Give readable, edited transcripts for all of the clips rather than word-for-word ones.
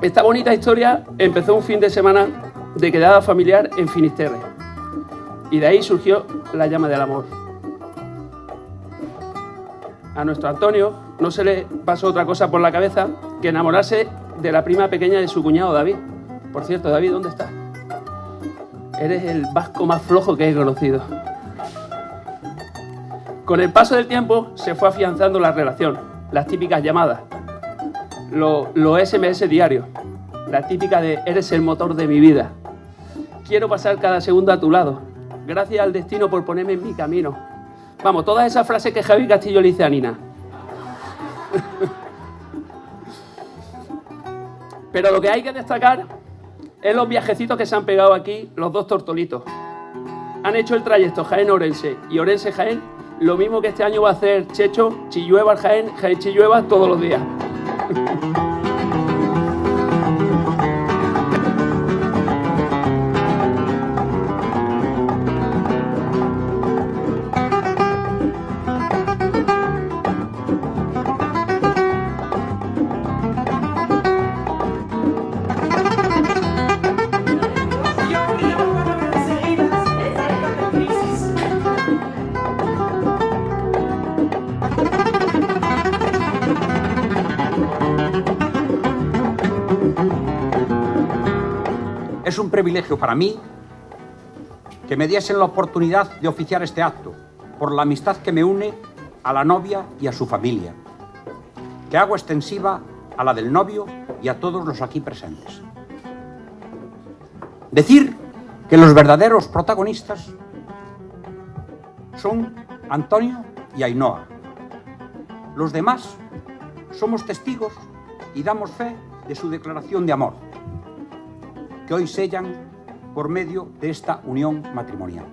Esta bonita historia empezó un fin de semana de quedada familiar en Finisterre y de ahí surgió la llama del amor. A nuestro Antonio no se le pasó otra cosa por la cabeza que enamorarse de la prima pequeña de su cuñado David. Por cierto, David, ¿dónde estás? Eres el vasco más flojo que he conocido. Con el paso del tiempo se fue afianzando la relación, las típicas llamadas, los SMS diarios, la típica de eres el motor de mi vida. Quiero pasar cada segundo a tu lado. Gracias al destino por ponerme en mi camino. Vamos, todas esas frases que Javi Castillo le dice a Nina. Pero lo que hay que destacar es los viajecitos que se han pegado aquí los dos tortolitos. Han hecho el trayecto Jaén-Orense y Orense-Jaén, lo mismo que este año va a hacer Checho, Chillueva-Jaén, Jaén-Chillueva todos los días. Es un privilegio para mí que me diesen la oportunidad de oficiar este acto, por la amistad que me une a la novia y a su familia, que hago extensiva a la del novio y a todos los aquí presentes. Decir que los verdaderos protagonistas son Antonio y Ainhoa. Los demás somos testigos y damos fe de su declaración de amor, que hoy sellan por medio de esta unión matrimonial.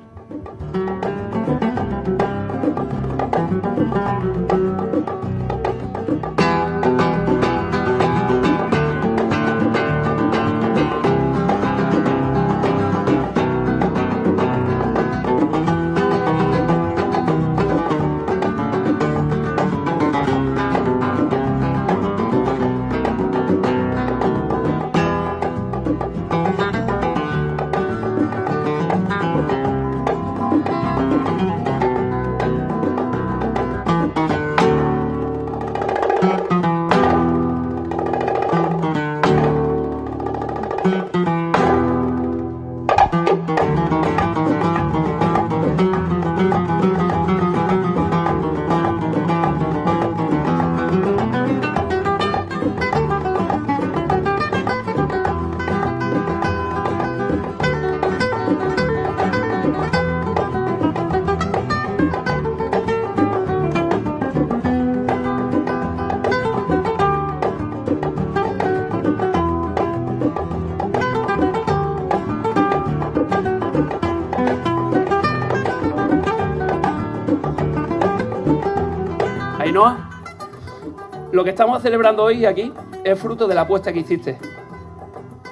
Lo que estamos celebrando hoy aquí es fruto de la apuesta que hiciste.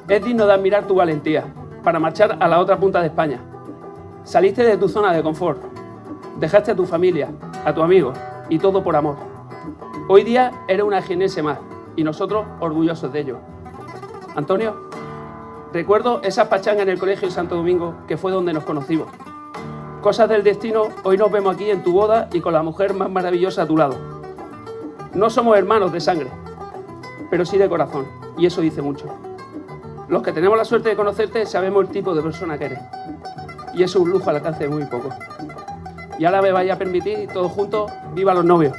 Es digno de admirar tu valentía para marchar a la otra punta de España. Saliste de tu zona de confort, dejaste a tu familia, a tu amigo y todo por amor. Hoy día eres una jienense más y nosotros orgullosos de ello. Antonio, recuerdo esas pachangas en el Colegio Santo Domingo, que fue donde nos conocimos. Cosas del destino, hoy nos vemos aquí en tu boda y con la mujer más maravillosa a tu lado. No somos hermanos de sangre, pero sí de corazón, y eso dice mucho. Los que tenemos la suerte de conocerte sabemos el tipo de persona que eres, y eso es un lujo al alcance de muy poco. Y ahora me vaya a permitir, todos juntos, ¡viva los novios!